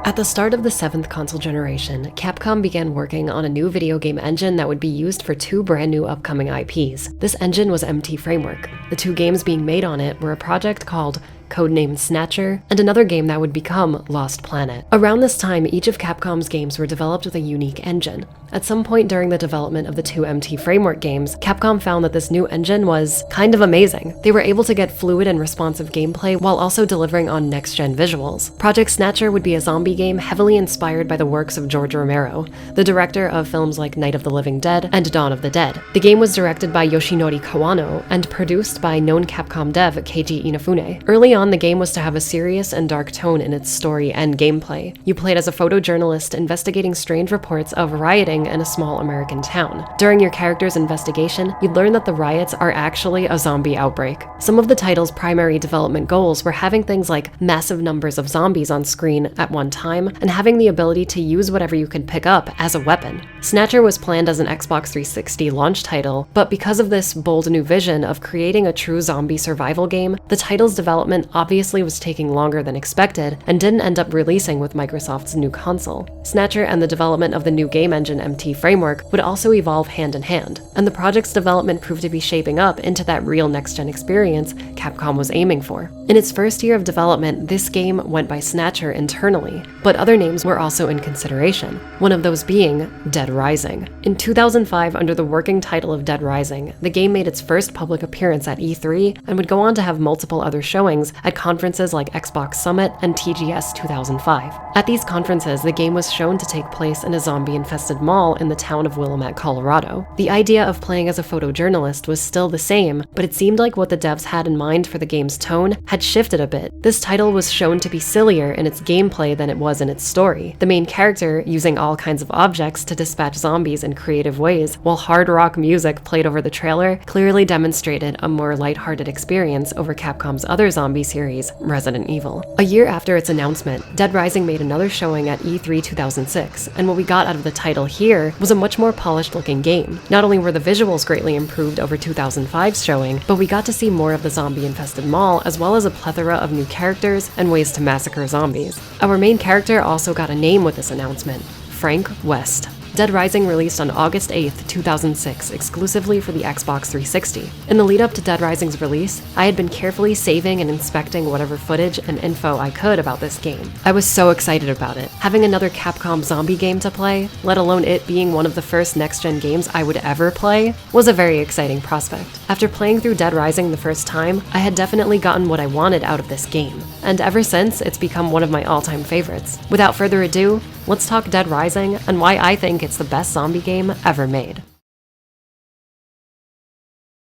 At the start of the 7th console generation, Capcom began working on a new video game engine that would be used for 2 brand new upcoming IPs. This engine was MT Framework. The 2 games being made on it were a project called codenamed Snatcher, and another game that would become Lost Planet. Around this time, each of Capcom's games were developed with a unique engine. At some point during the development of the 2 MT Framework games, Capcom found that this new engine was kind of amazing. They were able to get fluid and responsive gameplay while also delivering on next-gen visuals. Project Snatcher would be a zombie game heavily inspired by the works of George Romero, the director of films like Night of the Living Dead and Dawn of the Dead. The game was directed by Yoshinori Kawano and produced by known Capcom dev Keiji Inafune. Early on, the game was to have a serious and dark tone in its story and gameplay. You played as a photojournalist investigating strange reports of rioting in a small American town. During your character's investigation, you'd learn that the riots are actually a zombie outbreak. Some of the title's primary development goals were having things like massive numbers of zombies on screen at one time and having the ability to use whatever you could pick up as a weapon. Snatcher was planned as an Xbox 360 launch title, but because of this bold new vision of creating a true zombie survival game, the title's development obviously was taking longer than expected and didn't end up releasing with Microsoft's new console. Snatcher and the development of the new game engine MT Framework would also evolve hand in hand, and the project's development proved to be shaping up into that real next-gen experience Capcom was aiming for. In its first year of development, this game went by Snatcher internally, but other names were also in consideration, one of those being Dead Rising. In 2005, under the working title of Dead Rising, the game made its first public appearance at E3 and would go on to have multiple other showings at conferences like Xbox Summit and TGS 2005. At these conferences, the game was shown to take place in a zombie-infested mall in the town of Willamette, Colorado. The idea of playing as a photojournalist was still the same, but it seemed like what the devs had in mind for the game's tone had shifted a bit. This title was shown to be sillier in its gameplay than it was in its story. The main character using all kinds of objects to dispatch zombies in creative ways, while hard rock music played over the trailer clearly demonstrated a more lighthearted experience over Capcom's other zombie series, Resident Evil. A year after its announcement, Dead Rising made another showing at E3 2006, and what we got out of the title here was a much more polished looking game. Not only were the visuals greatly improved over 2005's showing, but we got to see more of the zombie-infested mall as well as a plethora of new characters and ways to massacre zombies. Our main character also got a name with this announcement: Frank West. Dead Rising released on August 8th, 2006, exclusively for the Xbox 360. In the lead up to Dead Rising's release, I had been carefully saving and inspecting whatever footage and info I could about this game. I was so excited about it. Having another Capcom zombie game to play, let alone it being one of the first next-gen games I would ever play, was a very exciting prospect. After playing through Dead Rising the first time, I had definitely gotten what I wanted out of this game, and ever since, it's become one of my all-time favorites. Without further ado, let's talk Dead Rising and why I think it's the best zombie game ever made.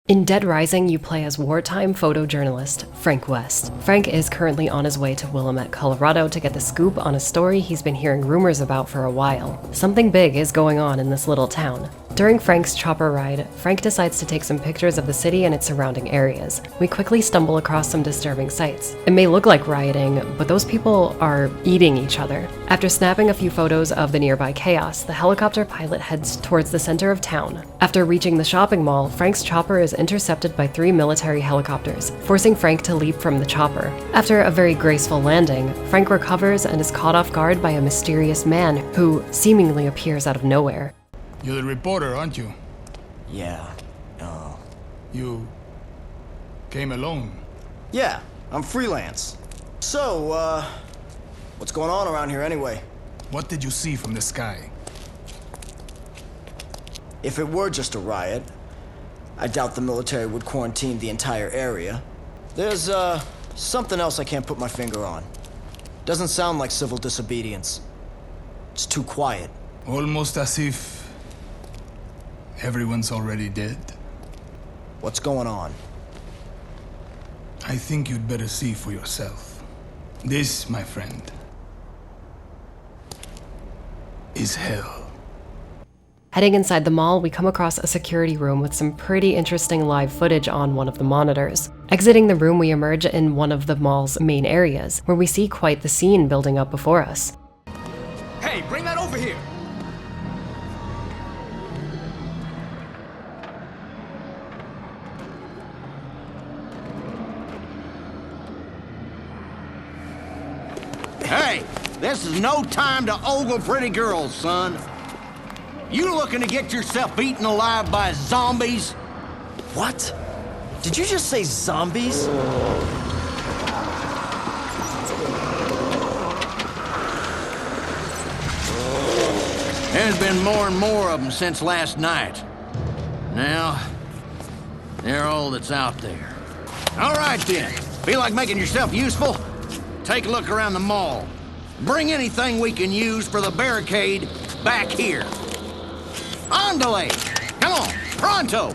In Dead Rising, you play as wartime photojournalist Frank West. Frank is currently on his way to Willamette, Colorado to get the scoop on a story he's been hearing rumors about for a while. Something big is going on in this little town. During Frank's chopper ride, Frank decides to take some pictures of the city and its surrounding areas. We quickly stumble across some disturbing sights. It may look like rioting, but those people are eating each other. After snapping a few photos of the nearby chaos, the helicopter pilot heads towards the center of town. After reaching the shopping mall, Frank's chopper is intercepted by 3 military helicopters, forcing Frank to leap from the chopper. After a very graceful landing, Frank recovers and is caught off guard by a mysterious man who seemingly appears out of nowhere. You're the reporter, aren't you? Yeah. You came alone? Yeah, I'm freelance. So, what's going on around here anyway? What did you see from the sky? If it were just a riot, I doubt the military would quarantine the entire area. There's, something else I can't put my finger on. Doesn't sound like civil disobedience. It's too quiet. Almost as if everyone's already dead. What's going on? I think you'd better see for yourself. This, my friend, is hell. Heading inside the mall, we come across a security room with some pretty interesting live footage on one of the monitors. Exiting the room, we emerge in one of the mall's main areas, where we see quite the scene building up before us. Hey, bring that over here! Hey, This is no time to ogle pretty girls, son. You looking to get yourself eaten alive by zombies? What? Did you just say zombies? There's been more and more of them since last night. Now, they're all that's out there. All right then. Feel like making yourself useful? Take a look around the mall. Bring anything we can use for the barricade back here. Andale! Come on, pronto!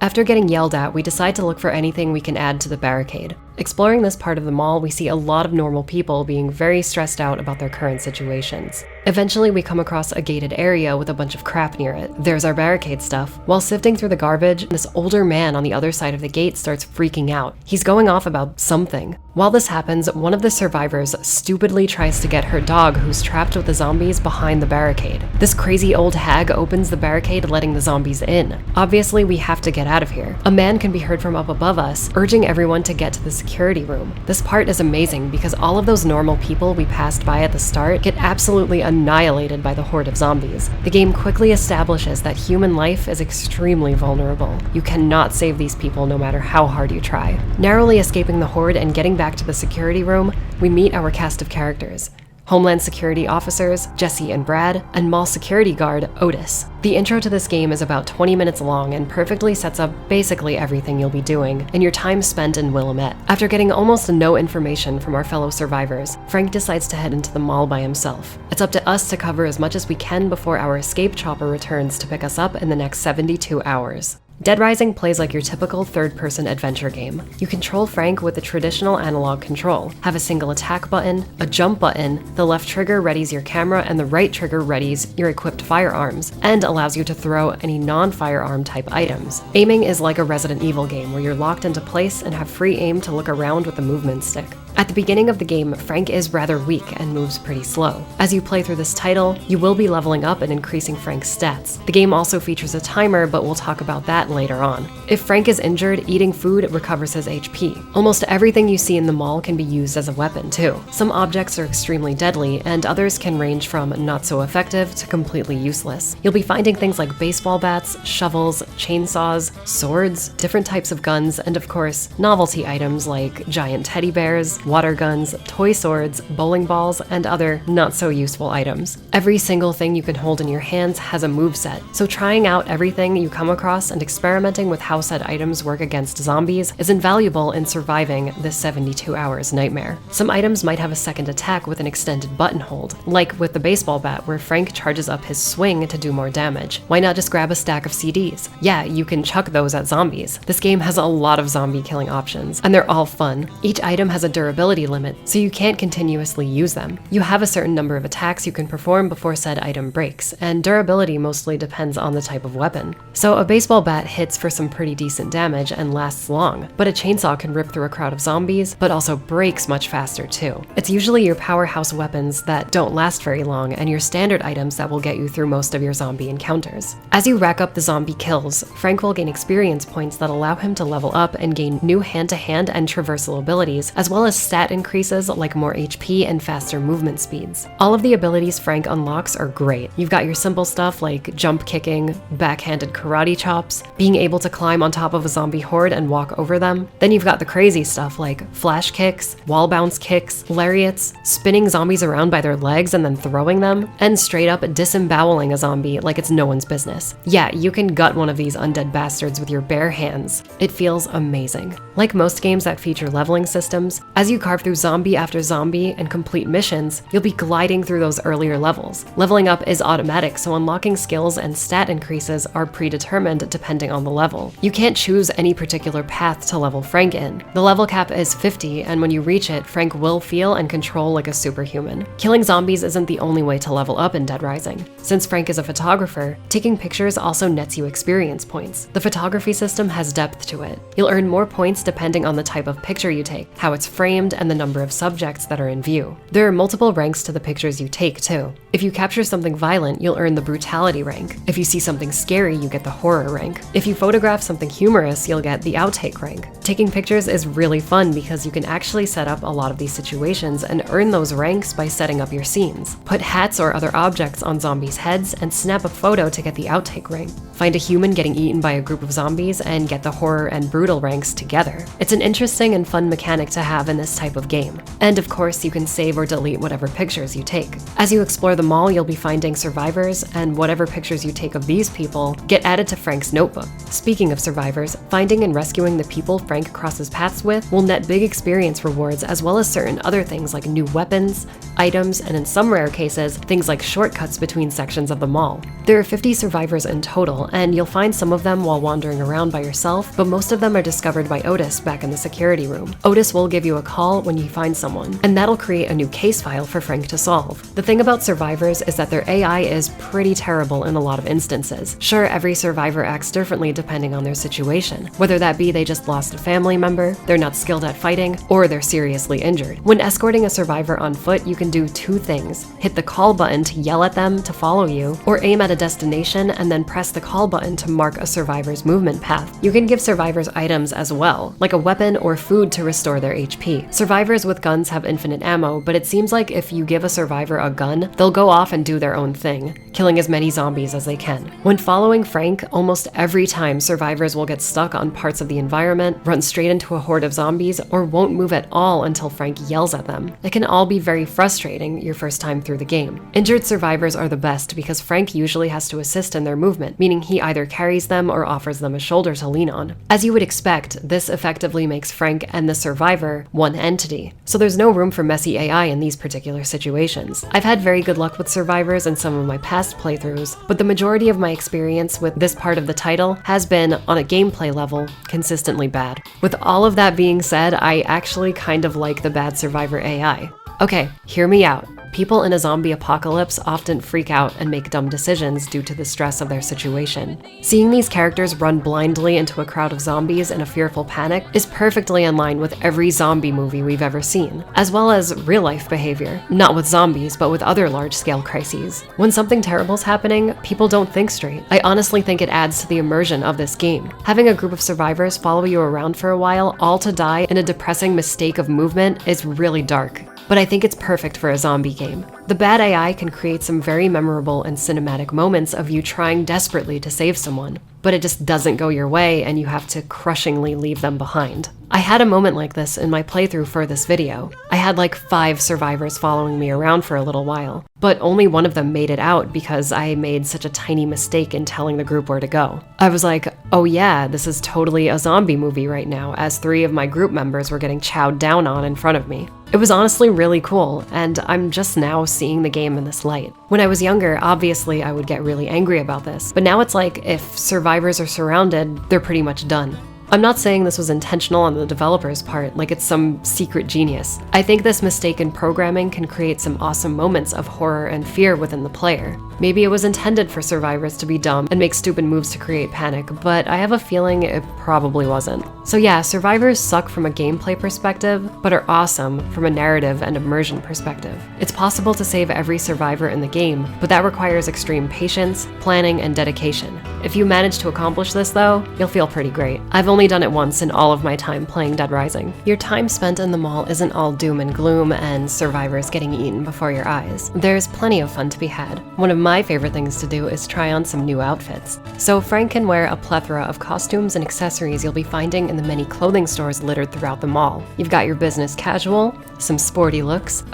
After getting yelled at, we decide to look for anything we can add to the barricade. Exploring this part of the mall, we see a lot of normal people being very stressed out about their current situations. Eventually, we come across a gated area with a bunch of crap near it. There's our barricade stuff. While sifting through the garbage, this older man on the other side of the gate starts freaking out. He's going off about something. While this happens, one of the survivors stupidly tries to get her dog, who's trapped with the zombies, behind the barricade. This crazy old hag opens the barricade, letting the zombies in. Obviously, we have to get out of here. A man can be heard from up above us, urging everyone to get to the security room. This part is amazing because all of those normal people we passed by at the start get absolutely annihilated by the horde of zombies. The game quickly establishes that human life is extremely vulnerable. You cannot save these people no matter how hard you try. Narrowly escaping the horde and getting back to the security room, we meet our cast of characters. Homeland Security officers, Jesse and Brad, and mall security guard, Otis. The intro to this game is about 20 minutes long and perfectly sets up basically everything you'll be doing in your time spent in Willamette. After getting almost no information from our fellow survivors, Frank decides to head into the mall by himself. It's up to us to cover as much as we can before our escape chopper returns to pick us up in the next 72 hours. Dead Rising plays like your typical third-person adventure game. You control Frank with the traditional analog control, have a single attack button, a jump button, the left trigger readies your camera and the right trigger readies your equipped firearms, and allows you to throw any non-firearm type items. Aiming is like a Resident Evil game where you're locked into place and have free aim to look around with the movement stick. At the beginning of the game, Frank is rather weak and moves pretty slow. As you play through this title, you will be leveling up and increasing Frank's stats. The game also features a timer, but we'll talk about that later on. If Frank is injured, eating food recovers his HP. Almost everything you see in the mall can be used as a weapon too. Some objects are extremely deadly, and others can range from not so effective to completely useless. You'll be finding things like baseball bats, shovels, chainsaws, swords, different types of guns, and of course, novelty items like giant teddy bears, water guns, toy swords, bowling balls, and other not-so-useful items. Every single thing you can hold in your hands has a moveset, so trying out everything you come across and experimenting with how said items work against zombies is invaluable in surviving this 72 hours nightmare. Some items might have a second attack with an extended button hold, like with the baseball bat where Frank charges up his swing to do more damage. Why not just grab a stack of CDs? Yeah, you can chuck those at zombies. This game has a lot of zombie killing options, and they're all fun. Each item has a durability limit, so you can't continuously use them. You have a certain number of attacks you can perform before said item breaks, and durability mostly depends on the type of weapon. So a baseball bat hits for some pretty decent damage and lasts long, but a chainsaw can rip through a crowd of zombies, but also breaks much faster too. It's usually your powerhouse weapons that don't last very long and your standard items that will get you through most of your zombie encounters. As you rack up the zombie kills, Frank will gain experience points that allow him to level up and gain new hand-to-hand and traversal abilities, as well as stat increases like more HP and faster movement speeds. All of the abilities Frank unlocks are great. You've got your simple stuff like jump kicking, backhanded karate chops, being able to climb on top of a zombie horde and walk over them. Then you've got the crazy stuff like flash kicks, wall bounce kicks, lariats, spinning zombies around by their legs and then throwing them, and straight up disemboweling a zombie like it's no one's business. Yeah, you can gut one of these undead bastards with your bare hands. It feels amazing. Like most games that feature leveling systems, as you carve through zombie after zombie and complete missions, you'll be gliding through those earlier levels. Leveling up is automatic, so unlocking skills and stat increases are predetermined depending on the level. You can't choose any particular path to level Frank in. The level cap is 50, and when you reach it, Frank will feel and control like a superhuman. Killing zombies isn't the only way to level up in Dead Rising. Since Frank is a photographer, taking pictures also nets you experience points. The photography system has depth to it. You'll earn more points depending on the type of picture you take, how it's framed, framed and the number of subjects that are in view. There are multiple ranks to the pictures you take, too. If you capture something violent, you'll earn the brutality rank. If you see something scary, you get the horror rank. If you photograph something humorous, you'll get the outtake rank. Taking pictures is really fun because you can actually set up a lot of these situations and earn those ranks by setting up your scenes. Put hats or other objects on zombies' heads and snap a photo to get the outtake rank. Find a human getting eaten by a group of zombies and get the horror and brutal ranks together. It's an interesting and fun mechanic to have in this type of game. And of course, you can save or delete whatever pictures you take. As you explore the mall, you'll be finding survivors, and whatever pictures you take of these people get added to Frank's notebook. Speaking of survivors, finding and rescuing the people Frank crosses paths with will net big experience rewards, as well as certain other things like new weapons, items, and in some rare cases, things like shortcuts between sections of the mall. There are 50 survivors in total, and you'll find some of them while wandering around by yourself, but most of them are discovered by Otis back in the security room. Otis will give you a call when you find someone, and that'll create a new case file for Frank to solve. The thing about survivors is that their AI is pretty terrible in a lot of instances. Sure, every survivor acts differently depending on their situation, whether that be they just lost a family member, they're not skilled at fighting, or they're seriously injured. When escorting a survivor on foot, you can do two things: hit the call button to yell at them to follow you, or aim at a destination and then press the call button to mark a survivor's movement path. You can give survivors items as well, like a weapon or food to restore their HP. Survivors with guns have infinite ammo, but it seems like if you give a survivor a gun, they'll go off and do their own thing, killing as many zombies as they can. When following Frank, almost every time survivors will get stuck on parts of the environment, run straight into a horde of zombies, or won't move at all until Frank yells at them. It can all be very frustrating your first time through the game. Injured survivors are the best because Frank usually has to assist in their movement, meaning he either carries them or offers them a shoulder to lean on. As you would expect, this effectively makes Frank and the survivor one entity, so there's no room for messy AI in these particular situations. I've had very good luck with survivors in some of my past playthroughs, but the majority of my experience with this part of the title has been, on a gameplay level, consistently bad. With all of that being said, I actually kind of like the bad survivor AI. Okay, hear me out. People in a zombie apocalypse often freak out and make dumb decisions due to the stress of their situation. Seeing these characters run blindly into a crowd of zombies in a fearful panic is perfectly in line with every zombie movie we've ever seen, as well as real-life behavior. Not with zombies, but with other large-scale crises. When something terrible's happening, people don't think straight. I honestly think it adds to the immersion of this game. Having a group of survivors follow you around for a while, all to die in a depressing mistake of movement, is really dark. But I think it's perfect for a zombie game. The bad AI can create some very memorable and cinematic moments of you trying desperately to save someone, but it just doesn't go your way and you have to crushingly leave them behind. I had a moment like this in my playthrough for this video. I had like 5 survivors following me around for a little while, but only one of them made it out because I made such a tiny mistake in telling the group where to go. I was like, oh yeah, this is totally a zombie movie right now, as 3 of my group members were getting chowed down on in front of me. It was honestly really cool, and I'm just now seeing the game in this light. When I was younger, obviously I would get really angry about this, but now it's like if survivors are surrounded, they're pretty much done. I'm not saying this was intentional on the developer's part, like it's some secret genius. I think this mistake in programming can create some awesome moments of horror and fear within the player. Maybe it was intended for survivors to be dumb and make stupid moves to create panic, but I have a feeling it probably wasn't. So yeah, survivors suck from a gameplay perspective, but are awesome from a narrative and immersion perspective. It's possible to save every survivor in the game, but that requires extreme patience, planning, and dedication. If you manage to accomplish this though, you'll feel pretty great. I've only done it once in all of my time playing Dead Rising. Your time spent in the mall isn't all doom and gloom and survivors getting eaten before your eyes. There's plenty of fun to be had. One of my favorite things to do is try on some new outfits. So Frank can wear a plethora of costumes and accessories you'll be finding in the many clothing stores littered throughout the mall. You've got your business casual, some sporty looks,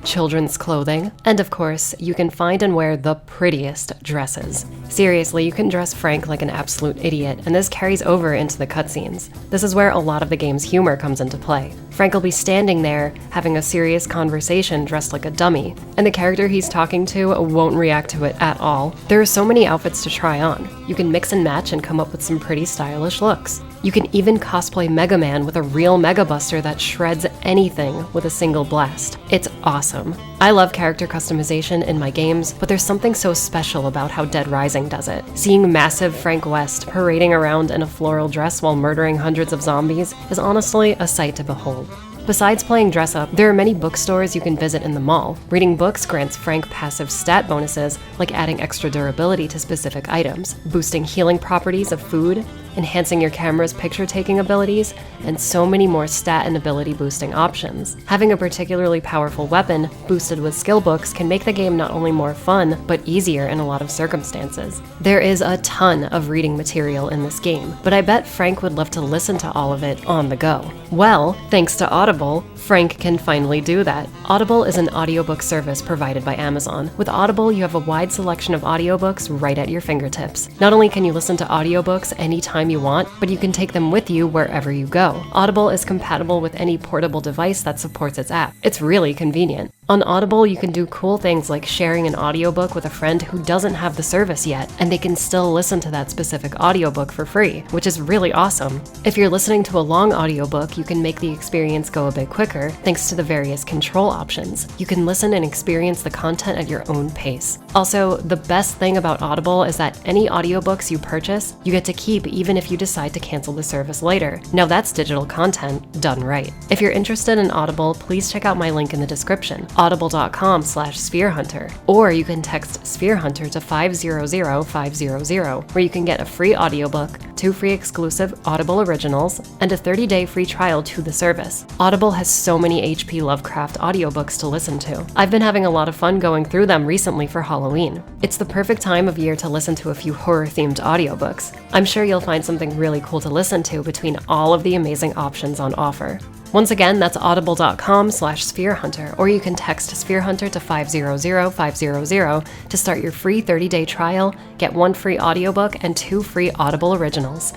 children's clothing, and of course, you can find and wear the prettiest dresses. Seriously, you can dress Frank like an absolute idiot, and this carries over into the cutscenes. This is where a lot of the game's humor comes into play. Frank will be standing there, having a serious conversation dressed like a dummy, and the character he's talking to won't react to it at all. There are so many outfits to try on. You can mix and match and come up with some pretty stylish looks. You can even cosplay Mega Man with a real Mega Buster that shreds anything with a single blast. It's awesome. I love character customization in my games, but there's something so special about how Dead Rising does it. Seeing massive Frank West parading around in a floral dress while murdering hundreds of zombies is honestly a sight to behold. Besides playing dress up, there are many bookstores you can visit in the mall. Reading books grants Frank passive stat bonuses, like adding extra durability to specific items, boosting healing properties of food, enhancing your camera's picture-taking abilities, and so many more stat and ability boosting options. Having a particularly powerful weapon, boosted with skill books, can make the game not only more fun, but easier in a lot of circumstances. There is a ton of reading material in this game, but I bet Frank would love to listen to all of it on the go. Well, thanks to Audible, Frank can finally do that. Audible is an audiobook service provided by Amazon. With Audible, you have a wide selection of audiobooks right at your fingertips. Not only can you listen to audiobooks anytime you want, but you can take them with you wherever you go. Audible is compatible with any portable device that supports its app. It's really convenient. On Audible, you can do cool things like sharing an audiobook with a friend who doesn't have the service yet, and they can still listen to that specific audiobook for free, which is really awesome. If you're listening to a long audiobook, you can make the experience go a bit quicker thanks to the various control options. You can listen and experience the content at your own pace. Also, the best thing about Audible is that any audiobooks you purchase, you get to keep even if you decide to cancel the service later. Now that's digital content done right. If you're interested in Audible, please check out my link in the description. audible.com/spherehunter, or you can text Spherehunter to 500-500, where you can get a free audiobook, 2 free exclusive Audible originals, and a 30-day free trial to the service. Audible has so many H.P. Lovecraft audiobooks to listen to. I've been having a lot of fun going through them recently for Halloween. It's the perfect time of year to listen to a few horror-themed audiobooks. I'm sure you'll find something really cool to listen to between all of the amazing options on offer. Once again, that's audible.com/spherehunter, or you can text Spherehunter to 500-500 to start your free 30-day trial, get 1 free audiobook, and 2 free Audible originals.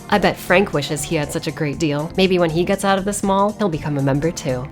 I bet Frank wishes he had such a great deal. Maybe when he gets out of this mall, he'll become a member too.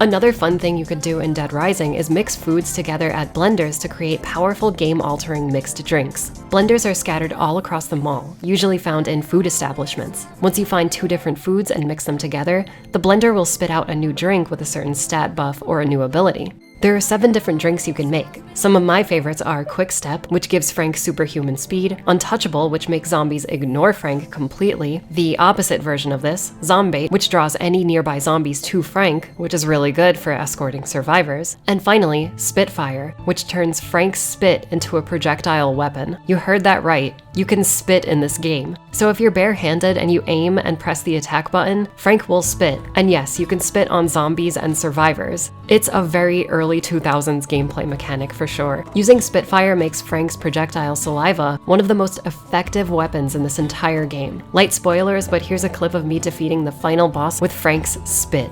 Another fun thing you could do in Dead Rising is mix foods together at blenders to create powerful game-altering mixed drinks. Blenders are scattered all across the mall, usually found in food establishments. Once you find 2 different foods and mix them together, the blender will spit out a new drink with a certain stat buff or a new ability. There are 7 different drinks you can make. Some of my favorites are Quick Step, which gives Frank superhuman speed, Untouchable, which makes zombies ignore Frank completely, the opposite version of this, Zombate, which draws any nearby zombies to Frank, which is really good for escorting survivors, and finally, Spitfire, which turns Frank's spit into a projectile weapon. You heard that right, you can spit in this game. So if you're barehanded and you aim and press the attack button, Frank will spit, and yes, you can spit on zombies and survivors. It's a very early 2000s gameplay mechanic for sure. Using Spitfire makes Frank's projectile saliva one of the most effective weapons in this entire game. Light spoilers, but here's a clip of me defeating the final boss with Frank's spit.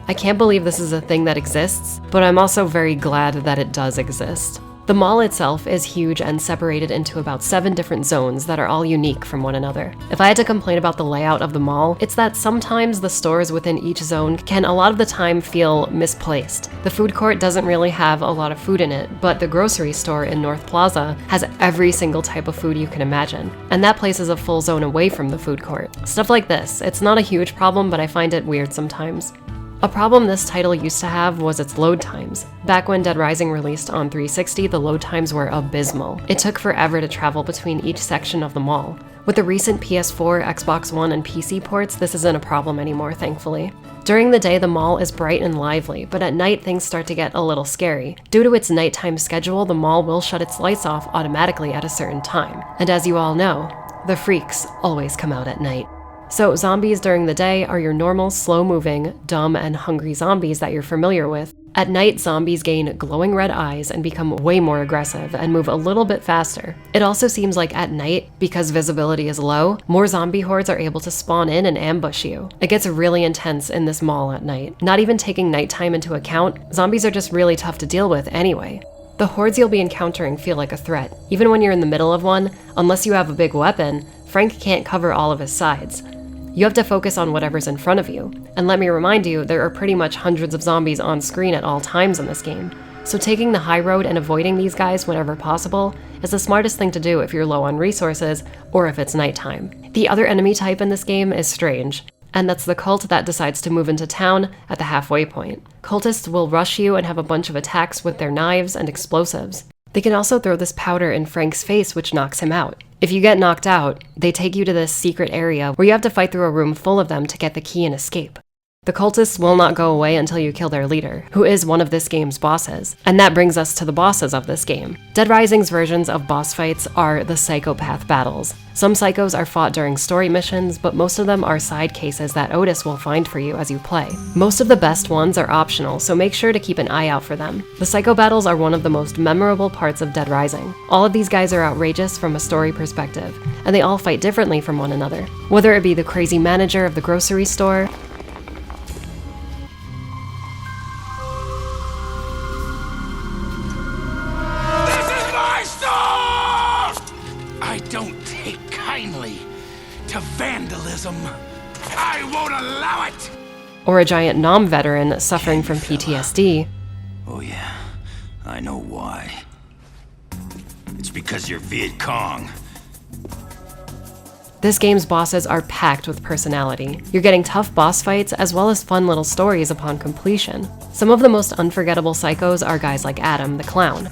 I can't believe this is a thing that exists, but I'm also very glad that it does exist. The mall itself is huge and separated into about 7 different zones that are all unique from one another. If I had to complain about the layout of the mall, it's that sometimes the stores within each zone can a lot of the time feel misplaced. The food court doesn't really have a lot of food in it, but the grocery store in North Plaza has every single type of food you can imagine. And that place is a full zone away from the food court. Stuff like this. It's not a huge problem, but I find it weird sometimes. A problem this title used to have was its load times. Back when Dead Rising released on 360, the load times were abysmal. It took forever to travel between each section of the mall. With the recent PS4, Xbox One, and PC ports, this isn't a problem anymore, thankfully. During the day, the mall is bright and lively, but at night things start to get a little scary. Due to its nighttime schedule, the mall will shut its lights off automatically at a certain time. And as you all know, the freaks always come out at night. So zombies during the day are your normal, slow-moving, dumb, and hungry zombies that you're familiar with. At night, zombies gain glowing red eyes and become way more aggressive and move a little bit faster. It also seems like at night, because visibility is low, more zombie hordes are able to spawn in and ambush you. It gets really intense in this mall at night. Not even taking nighttime into account, zombies are just really tough to deal with anyway. The hordes you'll be encountering feel like a threat. Even when you're in the middle of one, unless you have a big weapon, Frank can't cover all of his sides. You have to focus on whatever's in front of you. And let me remind you, there are pretty much hundreds of zombies on screen at all times in this game. so taking the high road and avoiding these guys whenever possible is the smartest thing to do if you're low on resources or if it's nighttime. The other enemy type in this game is strange, and that's the cult that decides to move into town at the halfway point. Cultists will rush you and have a bunch of attacks with their knives and explosives. They can also throw this powder in Frank's face, which knocks him out. If you get knocked out, they take you to this secret area where you have to fight through a room full of them to get the key and escape. The cultists will not go away until you kill their leader, who is one of this game's bosses. And that brings us to the bosses of this game. Dead Rising's versions of boss fights are the psychopath battles. Some psychos are fought during story missions, but most of them are side cases that Otis will find for you as you play. Most of the best ones are optional, so make sure to keep an eye out for them. The psycho battles are one of the most memorable parts of Dead Rising. All of these guys are outrageous from a story perspective, and they all fight differently from one another. Whether it be the crazy manager of the grocery store, I don't take kindly to vandalism. I won't allow it! or a giant Nam veteran suffering from PTSD. Oh yeah, I know why. It's because you're Viet Cong. This game's bosses are packed with personality. You're getting tough boss fights as well as fun little stories upon completion. Some of the most unforgettable psychos are guys like Adam the Clown,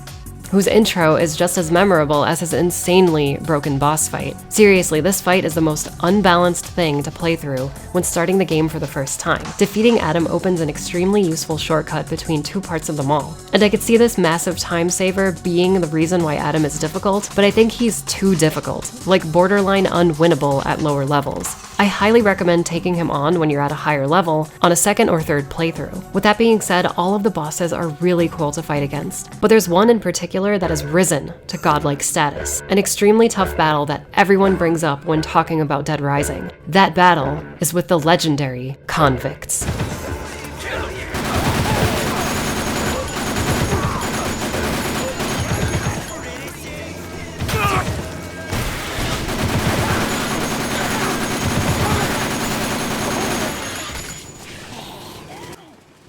whose intro is just as memorable as his insanely broken boss fight. Seriously, this fight is the most unbalanced thing to play through when starting the game for the first time. Defeating Adam opens an extremely useful shortcut between two parts of the mall. And I could see this massive time saver being the reason why Adam is difficult, but I think he's too difficult, like borderline unwinnable at lower levels. I highly recommend taking him on when you're at a higher level on a second or third playthrough. With that being said, all of the bosses are really cool to fight against, but there's one in particular that has risen to godlike status, an extremely tough battle that everyone brings up when talking about Dead Rising. That battle is with the legendary Convicts.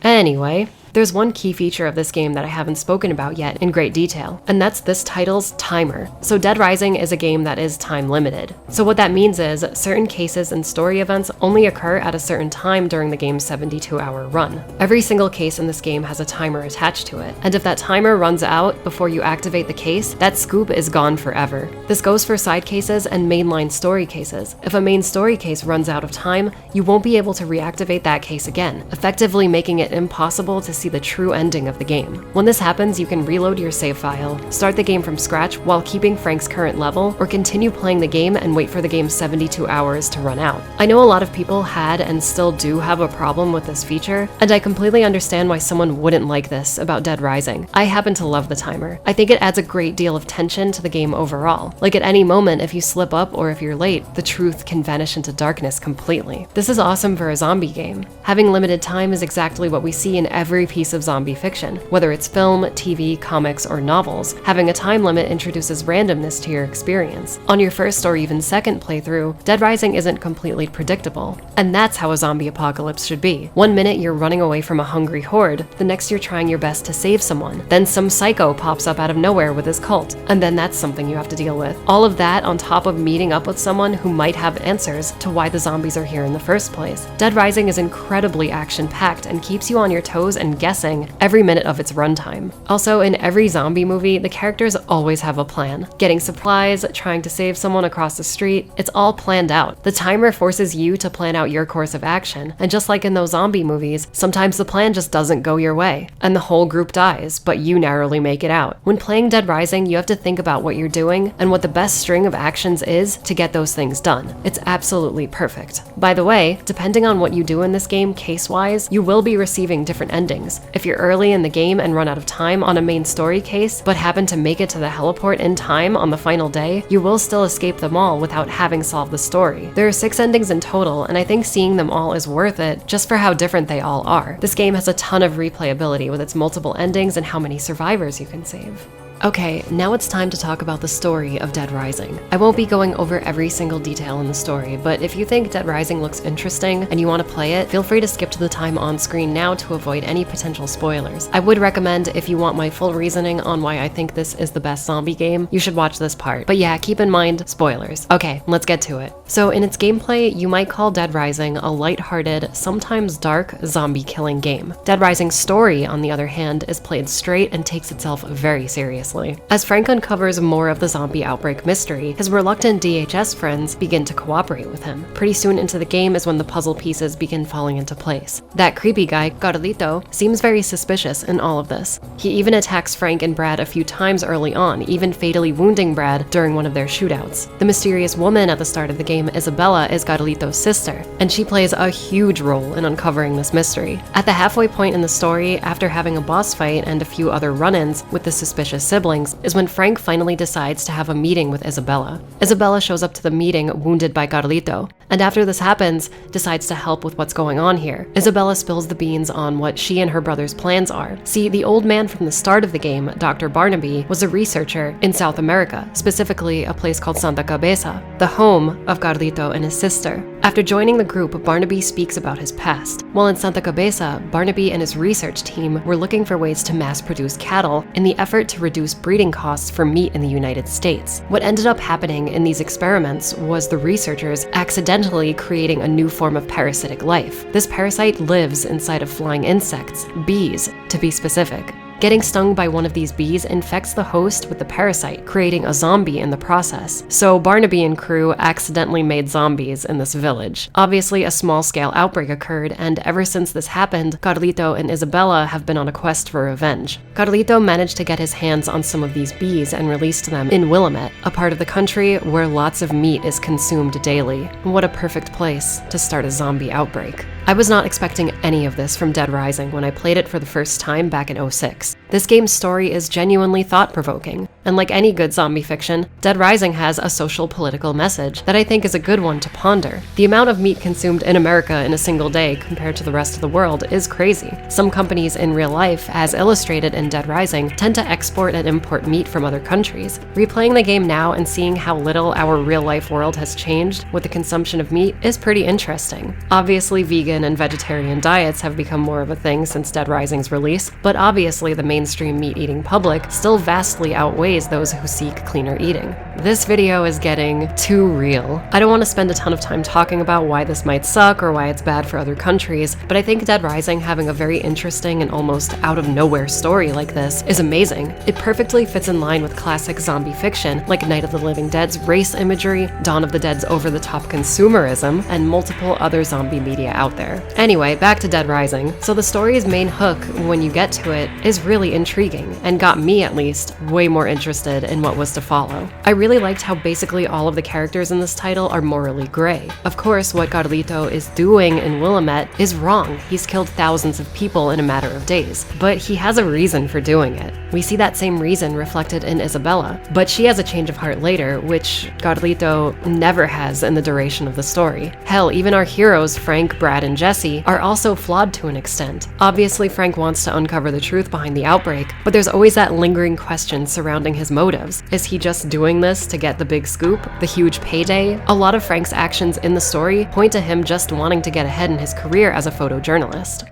Anyway, there's one key feature of this game that I haven't spoken about yet in great detail, and that's this title's timer. So Dead Rising is a game that is time limited. So what that means is certain cases and story events only occur at a certain time during the game's 72-hour run. Every single case in this game has a timer attached to it, and if that timer runs out before you activate the case, that scoop is gone forever. This goes for side cases and mainline story cases. If a main story case runs out of time, you won't be able to reactivate that case again, effectively making it impossible to see the true ending of the game. When this happens, you can reload your save file, start the game from scratch while keeping Frank's current level, or continue playing the game and wait for the game's 72 hours to run out. I know a lot of people had and still do have a problem with this feature, and I completely understand why someone wouldn't like this about Dead Rising. I happen to love the timer. I think it adds a great deal of tension to the game overall. Like at any moment, if you slip up or if you're late, the truth can vanish into darkness completely. This is awesome for a zombie game. Having limited time is exactly what we see in every piece of zombie fiction. Whether it's film, TV, comics, or novels, having a time limit introduces randomness to your experience. On your first or even second playthrough, Dead Rising isn't completely predictable. And that's how a zombie apocalypse should be. One minute you're running away from a hungry horde, the next you're trying your best to save someone. Then some psycho pops up out of nowhere with his cult, and then that's something you have to deal with. All of that on top of meeting up with someone who might have answers to why the zombies are here in the first place. Dead Rising is incredibly action-packed and keeps you on your toes and guessing every minute of its runtime. Also, in every zombie movie, the characters always have a plan. Getting supplies, trying to save someone across the street, it's all planned out. The timer forces you to plan out your course of action, and just like in those zombie movies, sometimes the plan just doesn't go your way, and the whole group dies, but you narrowly make it out. When playing Dead Rising, you have to think about what you're doing and what the best string of actions is to get those things done. It's absolutely perfect. By the way, depending on what you do in this game case-wise, you will be receiving different endings. If you're early in the game and run out of time on a main story case, but happen to make it to the heliport in time on the final day, you will still escape them all without having solved the story. There are 6 endings in total, and I think seeing them all is worth it just for how different they all are. This game has a ton of replayability with its multiple endings and how many survivors you can save. Okay, now it's time to talk about the story of Dead Rising. I won't be going over every single detail in the story, but if you think Dead Rising looks interesting and you want to play it, feel free to skip to the time on screen now to avoid any potential spoilers. I would recommend, if you want my full reasoning on why I think this is the best zombie game, you should watch this part. But yeah, keep in mind, spoilers. Okay, let's get to it. So in its gameplay, you might call Dead Rising a lighthearted, sometimes dark, zombie killing game. Dead Rising's story, on the other hand, is played straight and takes itself very seriously. As Frank uncovers more of the zombie outbreak mystery, his reluctant DHS friends begin to cooperate with him. Pretty soon into the game is when the puzzle pieces begin falling into place. That creepy guy, Carlito, seems very suspicious in all of this. He even attacks Frank and Brad a few times early on, even fatally wounding Brad during one of their shootouts. The mysterious woman at the start of the game, Isabella, is Carlito's sister, and she plays a huge role in uncovering this mystery. At the halfway point in the story, after having a boss fight and a few other run-ins with the suspicious siblings, is when Frank finally decides to have a meeting with Isabella. Isabella shows up to the meeting wounded by Carlito, and after this happens, decides to help with what's going on here. Isabella spills the beans on what she and her brother's plans are. See, the old man from the start of the game, Dr. Barnaby, was a researcher in South America, specifically a place called Santa Cabeza, the home of Carlito and his sister. After joining the group, Barnaby speaks about his past. While in Santa Cabeza, Barnaby and his research team were looking for ways to mass-produce cattle in the effort to reduce breeding costs for meat in the United States. What ended up happening in these experiments was the researchers accidentally creating a new form of parasitic life. This parasite lives inside of flying insects, bees, to be specific. Getting stung by one of these bees infects the host with the parasite, creating a zombie in the process. So Barnaby and crew accidentally made zombies in this village. Obviously, a small-scale outbreak occurred, and ever since this happened, Carlito and Isabella have been on a quest for revenge. Carlito managed to get his hands on some of these bees and released them in Willamette, a part of the country where lots of meat is consumed daily. What a perfect place to start a zombie outbreak. I was not expecting any of this from Dead Rising when I played it for the first time back in 2006. This game's story is genuinely thought-provoking, and like any good zombie fiction, Dead Rising has a social political message that I think is a good one to ponder. The amount of meat consumed in America in a single day compared to the rest of the world is crazy. Some companies in real life, as illustrated in Dead Rising, tend to export and import meat from other countries. Replaying the game now and seeing how little our real-life world has changed with the consumption of meat is pretty interesting. Obviously, vegan and vegetarian diets have become more of a thing since Dead Rising's release, but obviously the mainstream meat-eating public still vastly outweighs those who seek cleaner eating. This video is getting too real. I don't want to spend a ton of time talking about why this might suck or why it's bad for other countries, but I think Dead Rising having a very interesting and almost out-of-nowhere story like this is amazing. It perfectly fits in line with classic zombie fiction like Night of the Living Dead's race imagery, Dawn of the Dead's over-the-top consumerism, and multiple other zombie media out there. Anyway, back to Dead Rising. So the story's main hook, when you get to it, is really intriguing, and got me, at least, way more interested in what was to follow. I really liked how basically all of the characters in this title are morally gray. Of course, what Carlito is doing in Willamette is wrong. He's killed thousands of people in a matter of days, but he has a reason for doing it. We see that same reason reflected in Isabella, but she has a change of heart later, which Carlito never has in the duration of the story. Hell, even our heroes, Frank, Brad, and Jesse, are also flawed to an extent. Obviously, Frank wants to uncover the truth behind the outbreak, but there's always that lingering question surrounding his motives. Is he just doing this to get the big scoop, the huge payday? A lot of Frank's actions in the story point to him just wanting to get ahead in his career as a photojournalist.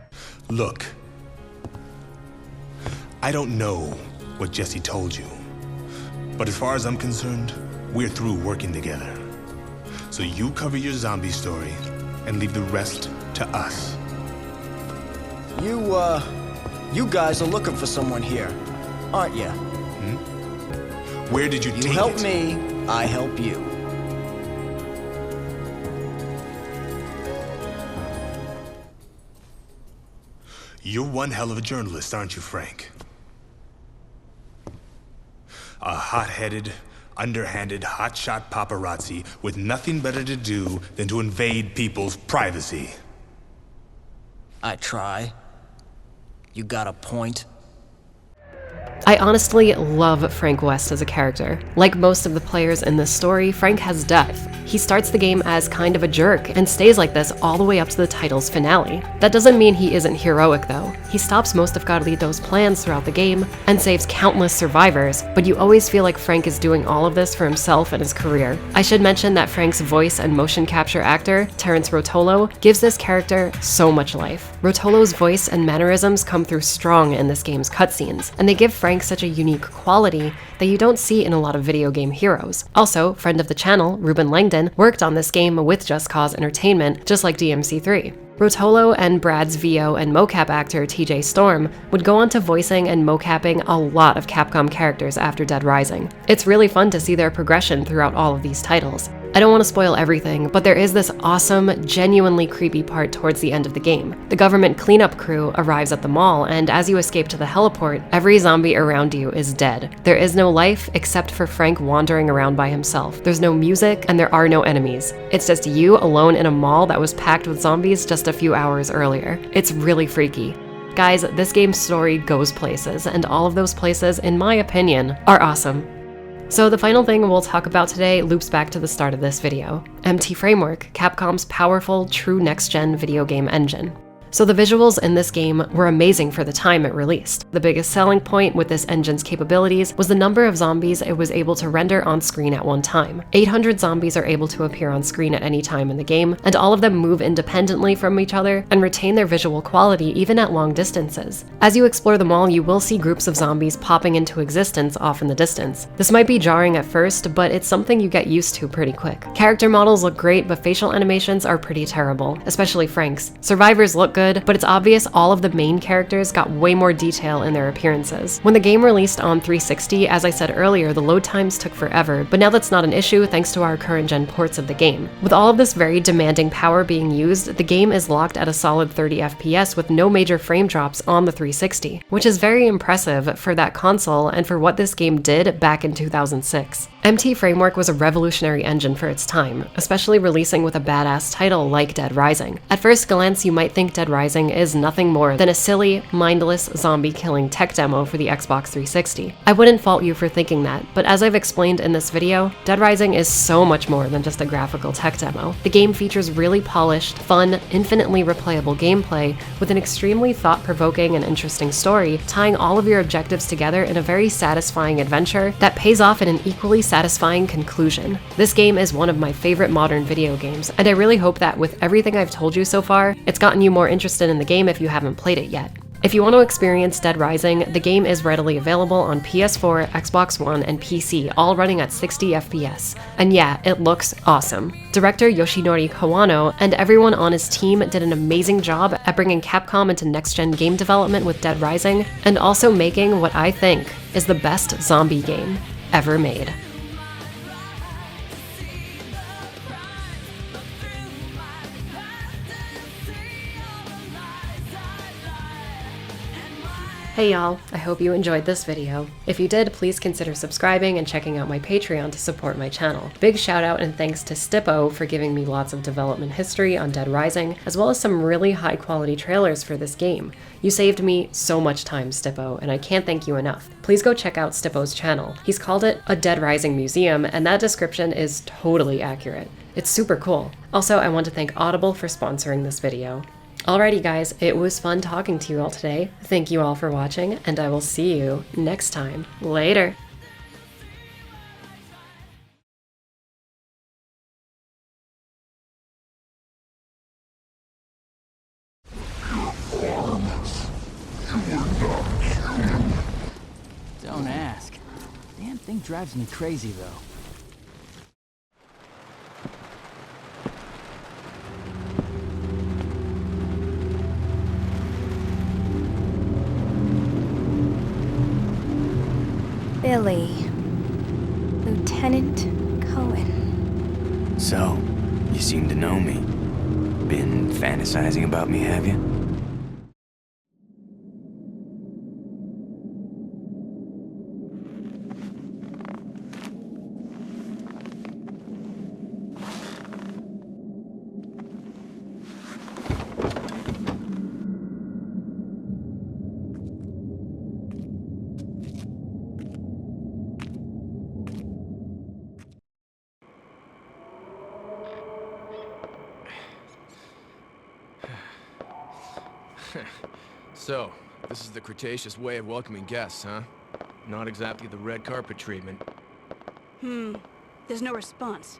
Look, I don't know what Jesse told you, but as far as I'm concerned, we're through working together. So you cover your zombie story and leave the rest to us. You guys are looking for someone here, aren't you? Where did you take it? You help me, I help you. You're one hell of a journalist, aren't you, Frank? A hot-headed, underhanded, hotshot paparazzi with nothing better to do than to invade people's privacy. I try. You got a point? I honestly love Frank West as a character. Like most of the players in this story, Frank has depth. He starts the game as kind of a jerk and stays like this all the way up to the title's finale. That doesn't mean he isn't heroic though. He stops most of Carlito's plans throughout the game and saves countless survivors, but you always feel like Frank is doing all of this for himself and his career. I should mention that Frank's voice and motion capture actor, Terrence Rotolo, gives this character so much life. Rotolo's voice and mannerisms come through strong in this game's cutscenes, and they give Frank such a unique quality that you don't see in a lot of video game heroes. Also, friend of the channel, Ruben Langdon, worked on this game with Just Cause Entertainment, just like DMC3. Rotolo and Brad's VO and mocap actor TJ Storm would go on to voicing and mocapping a lot of Capcom characters after Dead Rising. It's really fun to see their progression throughout all of these titles. I don't want to spoil everything, but there is this awesome, genuinely creepy part towards the end of the game. The government cleanup crew arrives at the mall, and as you escape to the heliport, every zombie around you is dead. There is no life except for Frank wandering around by himself. There's no music, and there are no enemies. It's just you alone in a mall that was packed with zombies just a few hours earlier. It's really freaky. Guys, this game's story goes places, and all of those places, in my opinion, are awesome. So the final thing we'll talk about today loops back to the start of this video. MT Framework, Capcom's powerful, true next-gen video game engine. So the visuals in this game were amazing for the time it released. The biggest selling point with this engine's capabilities was the number of zombies it was able to render on screen at one time. 800 zombies are able to appear on screen at any time in the game, and all of them move independently from each other and retain their visual quality even at long distances. As you explore the mall, you will see groups of zombies popping into existence off in the distance. This might be jarring at first, but it's something you get used to pretty quick. Character models look great, but facial animations are pretty terrible, especially Frank's. Survivors look good, but it's obvious all of the main characters got way more detail in their appearances. When the game released on 360, as I said earlier, the load times took forever, but now that's not an issue thanks to our current gen ports of the game. With all of this very demanding power being used, the game is locked at a solid 30 FPS with no major frame drops on the 360, which is very impressive for that console and for what this game did back in 2006. MT Framework was a revolutionary engine for its time, especially releasing with a badass title like Dead Rising. At first glance, you might think Dead Rising is nothing more than a silly, mindless, zombie-killing tech demo for the Xbox 360. I wouldn't fault you for thinking that, but as I've explained in this video, Dead Rising is so much more than just a graphical tech demo. The game features really polished, fun, infinitely replayable gameplay with an extremely thought-provoking and interesting story, tying all of your objectives together in a very satisfying adventure that pays off in an equally satisfying conclusion. This game is one of my favorite modern video games, and I really hope that with everything I've told you so far, it's gotten you more interested in the game if you haven't played it yet. If you want to experience Dead Rising, the game is readily available on PS4, Xbox One, and PC, all running at 60 FPS. And yeah, it looks awesome. Director Yoshinori Kawano and everyone on his team did an amazing job at bringing Capcom into next-gen game development with Dead Rising, and also making what I think is the best zombie game ever made. Hey y'all, I hope you enjoyed this video. If you did, please consider subscribing and checking out my Patreon to support my channel. Big shout out and thanks to Stippo for giving me lots of development history on Dead Rising, as well as some really high quality trailers for this game. You saved me so much time, Stippo, and I can't thank you enough. Please go check out Stippo's channel. He's called it a Dead Rising museum, and that description is totally accurate. It's super cool. Also, I want to thank Audible for sponsoring this video. Alrighty guys, it was fun talking to you all today. Thank you all for watching, and I will see you next time. Later! Don't ask. Damn thing drives me crazy though. Billy. Lieutenant Cohen. So, you seem to know me. Been fantasizing about me, have you? So, this is the Cretaceous way of welcoming guests, huh? Not exactly the red carpet treatment. There's no response.